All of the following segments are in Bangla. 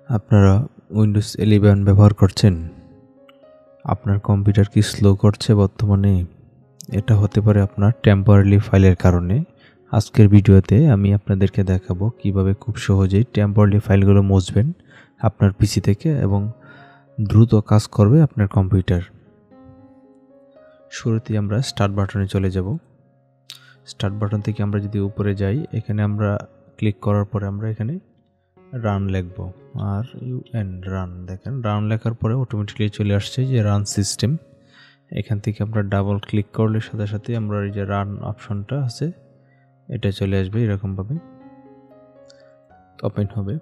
আপনারা উইন্ডোজ 11 ব্যবহার করছেন? আপনার কম্পিউটার কি স্লো করছে বর্তমানে? এটা হতে পারে আপনার টেম্পোরারি ফাইলের কারণে। আজকের ভিডিওতে আমি আপনাদেরকে দেখাবো কিভাবে খুব সহজেই টেম্পোরারি ফাইলগুলো মুছবেন আপনার পিসি থেকে এবং দ্রুত কাজ করবে আপনার কম্পিউটার। শুরুতেই আমরা স্টার্ট বাটনে চলে যাব। স্টার্ট বাটন থেকে আমরা যদি উপরে যাই, এখানে আমরা ক্লিক করার পরে আমরা এখানে রান লিখব, আর ইউএন রান। দেখেন রান লেখার পরে অটোমেটিক্যালি চলে আসছে যে রান সিস্টেম। এখান থেকে আমরা ডাবল ক্লিক করলে সাথে সাথে আমরা এই যে রান অপশনটা আছে এটা চলে আসবে, এরকমভাবে ওপেন হবে।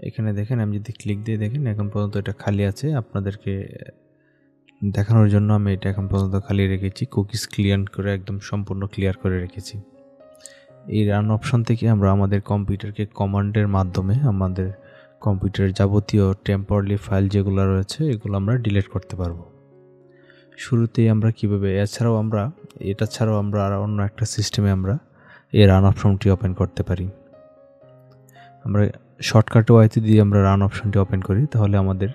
এখানে দেখেন আমি যদি ক্লিক দিয়ে দেখেন এখন পর্যন্ত এটা খালি আছে। আপনাদেরকে দেখানোর জন্য আমি এটা এখন পর্যন্ত খালি রেখেছি, কুকিজ ক্লিয়ার করে একদম সম্পূর্ণ ক্লিয়ার করে রেখেছি। এই রান অপশন থেকে আমরা আমাদের কম্পিউটারকে কমান্ডের মাধ্যমে আমাদের কম্পিউটারের যাবতীয় টেম্পোরারি ফাইল যেগুলো রয়েছে এগুলো আমরা ডিলিট করতে পারবো। শুরুতেই আমরা কিভাবে, এটা ছাড়াও আমরা আর অন্য একটা সিস্টেমে আমরা এই রান অপশনটি ওপেন করতে পারি। আমরা শর্টকাট ওয়াইতে দিয়ে আমরা রান অপশনটি ওপেন করি, তাহলে আমাদের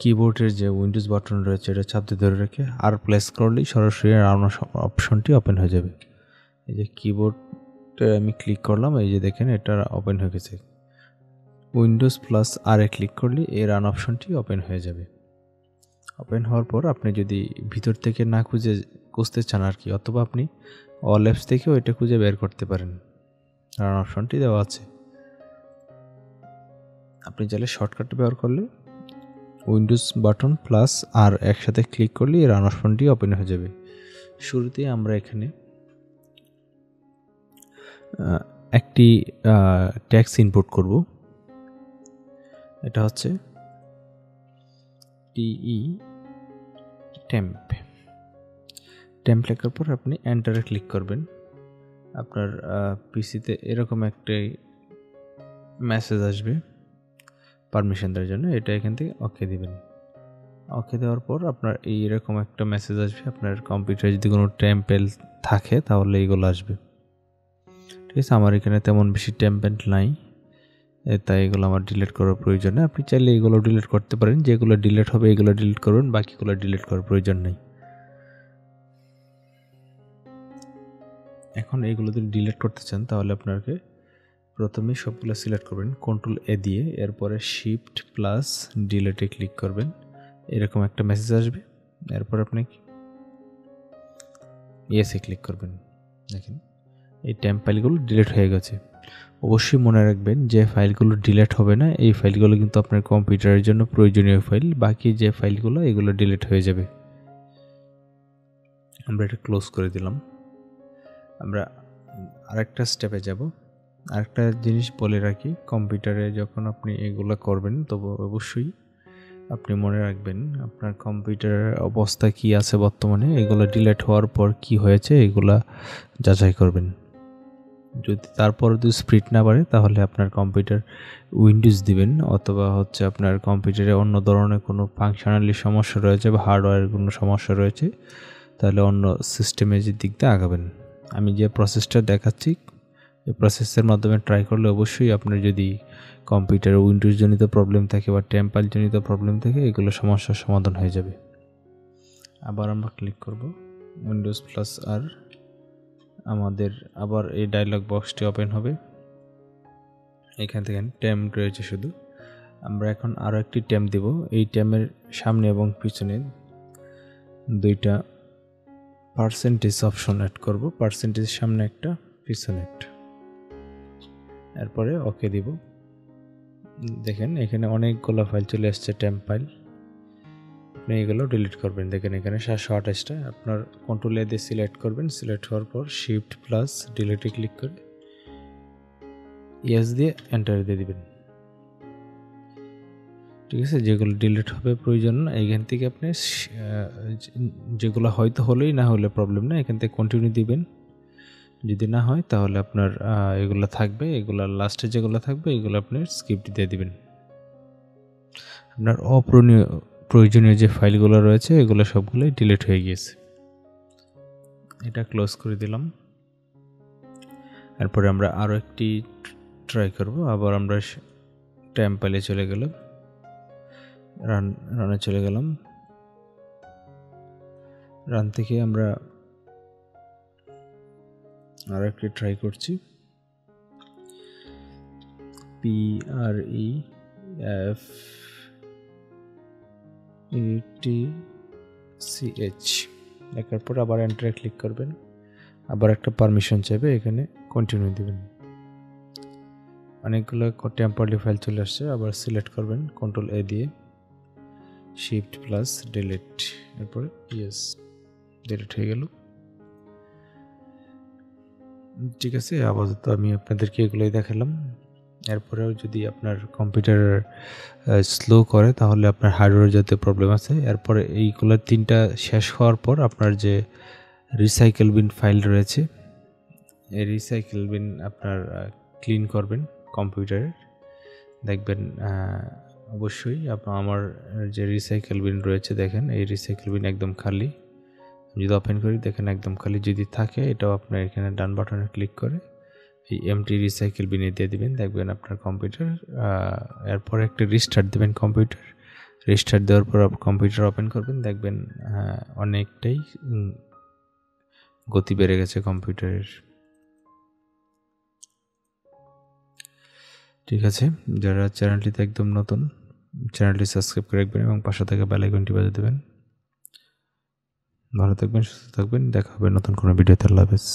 কিবোর্ডের যে উইন্ডোজ বাটন রয়েছে এটা চাপ দিয়ে ধরে রেখে আর প্রেস করলেই সরাসরি রান অপশনটি ওপেন হয়ে যাবে। এই যে কিবোর্ডে আমি ক্লিক করলাম, এই যে দেখেন এটা ওপেন হয়ে গেছে। উইন্ডোজ প্লাস আর এ ক্লিক করলে এই রান অপশনটি ওপেন হয়ে যাবে। ওপেন হওয়ার পর আপনি যদি ভিতর থেকে না খুঁজতে চান আর কি, অথবা আপনি অল অ্যাপস থেকেও এটা খুঁজে বের করতে পারেন। রান অপশনটি দেওয়া আছে। আপনি চাইলে শর্টকাট ব্যবহার করলে উইন্ডোজ বাটন প্লাস আর একসাথে ক্লিক করলে এই রান অপশনটি ওপেন হয়ে যাবে। শুরুতে আমরা এখানে একটি ট্যাক্স ইনপুট করব। এটা হচ্ছে টেম্প লেখার পর আপনি এন্টারে ক্লিক করবেন। আপনার পিসিতে এরকম একটি মেসেজ আসবে পারমিশন দেওয়ার জন্য, এটা এখান থেকে ওকে দিবেন। ওকে দেওয়ার পর আপনার এইরকম একটা মেসেজ আসবে। আপনার কম্পিউটারে যদি কোনো টেম্পেল থাকে তাহলে এইগুলো আসবে। ঠিক আছে, আমার এখানে তেমন বেশি টেম্পেল নাই, তাই এগুলো আমার ডিলিট করার প্রয়োজন নেই। আপনি চাইলে এগুলো ডিলিট করতে পারেন, যেগুলো ডিলিট হবে এগুলো ডিলিট করবেন, বাকিগুলো ডিলিট করার প্রয়োজন নেই। এখন এইগুলো যদি ডিলিট করতে চান তাহলে আপনাকে প্রথমে সবগুলো সিলেক্ট করবেন কন্ট্রোল এ দিয়ে, এরপরে শিফট প্লাস ডিলিটে ক্লিক করবেন। এরকম একটা মেসেজ আসবে। এরপর আপনি ইয়েসে ক্লিক করবেন। দেখেন এই টেম্প ফাইলগুলো ডিলিট হয়ে গেছে। অবশ্যই মনে রাখবেন যে ফাইলগুলো ডিলিট হবে না, এই ফাইলগুলো কিন্তু আপনার কম্পিউটারের জন্য প্রয়োজনীয় ফাইল। বাকি যে ফাইলগুলো এগুলো ডিলিট হয়ে যাবে। আমরা এটা ক্লোজ করে দিলাম। আমরা আরেকটা স্টেপে যাব। আরেকটা জিনিস বলে রাখি, কম্পিউটারে যখন আপনি এগুলো করবেন তবে অবশ্যই আপনি মনে রাখবেন আপনার কম্পিউটারের অবস্থা কি আছে বর্তমানে, এগুলো ডিলিট হওয়ার পর কি হয়েছে এগুলা যাচাই করবেন। যদি তারপর যদি স্পিড না বাড়ে তাহলে আপনার কম্পিউটার উইন্ডোজ দিবেন, অথবা হচ্ছে আপনার কম্পিউটারে অন্য ধরনের কোনো ফাংশনালি সমস্যা রয়েছে বা হার্ডওয়্যারের কোনো সমস্যা রয়েছে, তাহলে অন্য সিস্টেমে যে দিক দিয়ে আগাবেন। আমি যে প্রসেসটা দেখাচ্ছি এই প্রসেসের মাধ্যমে ট্রাই করলে অবশ্যই আপনার যদি কম্পিউটারে উইন্ডোজ জনিত প্রবলেম থাকে বা টেম্পেল জনিত প্রবলেম থাকে এগুলো সমস্যার সমাধান হয়ে যাবে। আবার আমরা ক্লিক করব উইন্ডোজ প্লাস আর, আমাদের আবার এই ডায়লগ বক্সটি ওপেন হবে। এখান থেকে টেম্প রয়েছে শুধু, আমরা এখন আরও একটি টেম্প দেব। এই টেম্পের সামনে এবং পিছনে দুইটা পার্সেন্টেজ অপশন অ্যাড করব। পার্সেন্টেজের সামনে একটা, পিছনে একটা, এরপরে ওকে দিব। দেখেন এখানে অনেকগুলো ফাইল চলে আসছে টেম্প ফাইল। আপনি এগুলো ডিলিট করবেন। দেখেন এখানে 728টা। আপনার কন্ট্রোল এ দিয়ে সিলেক্ট করবেন। সিলেক্ট হওয়ার পর শিফট প্লাস ডিলিটে ক্লিক করে ইয়েস দিয়ে এন্টার দিয়ে দিবেন। ঠিক আছে, যেগুলো ডিলিট হবে প্রয়োজন না, এখান থেকে আপনি যেগুলো হয়তো হলেই, না হলে প্রবলেম না, এখান থেকে কন্টিনিউ দিবেন। যদি না হয় তাহলে আপনার এগুলো থাকবে, এগুলো লাস্টে যেগুলো থাকবে এগুলো আপনি স্কিপ দিয়ে দিবেন। আপনার প্রয়োজনীয় যে ফাইলগুলো রয়েছে এগুলো সবগুলোই ডিলিট হয়ে গিয়েছে। এটা ক্লোজ করে দিলাম। এরপরে আমরা আরও একটি ট্রাই করব। আবার আমরা টেম্পলে চলে গেলাম, রানে চলে গেলাম। রান থেকে আমরা আরও একটি ট্রাই করছি, PREFETCH লেখার পর আবার এন্টারে ক্লিক করবেন। আবার একটা পারমিশন চাইবে, এখানে কন্টিনিউ দিবেন। অনেকগুলো টেম্পোরারি ফাইল চলে আসছে, আবার সিলেক্ট করবেন কন্ট্রোল A দিয়ে, শিফট প্লাস ডিলিট, এরপরে ইয়েস, ডিলিট হয়ে গেল। ঠিক আছে, আপাতত আমি আপনাদেরকে এগুলোই দেখালাম। এরপরেও যদি আপনার কম্পিউটার স্লো করে তাহলে আপনার হার্ডওয়্যার জাতীয় প্রবলেম আছে। এরপরে এইগুলো 3টা শেষ হওয়ার পর আপনার যে রিসাইকেল বিন ফাইল রয়েছে, এই রিসাইকেল বিন আপনার ক্লিন করবেন কম্পিউটারের। দেখবেন অবশ্যই আমার যে রিসাইকেল বিন রয়েছে, দেখেন এই রিসাইকেল বিন একদম খালি। যদি ওপেন করি দেখেন একদম খালি। যদি থাকে এটাও আপনার এখানে ডান বাটনে ক্লিক করে এই এমটি রিসাইকেল বিনে দিয়ে দিবেন, দেখবেন আপনার কম্পিউটার। এরপরে একটা রিস্টার্ট দেবেন কম্পিউটার। রিস্টার্ট দেওয়ার পর কম্পিউটার ওপেন করবেন, দেখবেন অনেকটাই গতি বেড়ে গেছে কম্পিউটারের। ঠিক আছে, যারা চ্যানেলটিতে একদম নতুন, চ্যানেলটি সাবস্ক্রাইব করে রাখবেন এবং পাশে থাকা বেল আইকনটি বাজিয়ে দেবেন। ভালো থাকবেন, সুস্থ থাকবেন, দেখা হবে নতুন কোনো ভিডিওতে। আল্লাহ হাফেজ।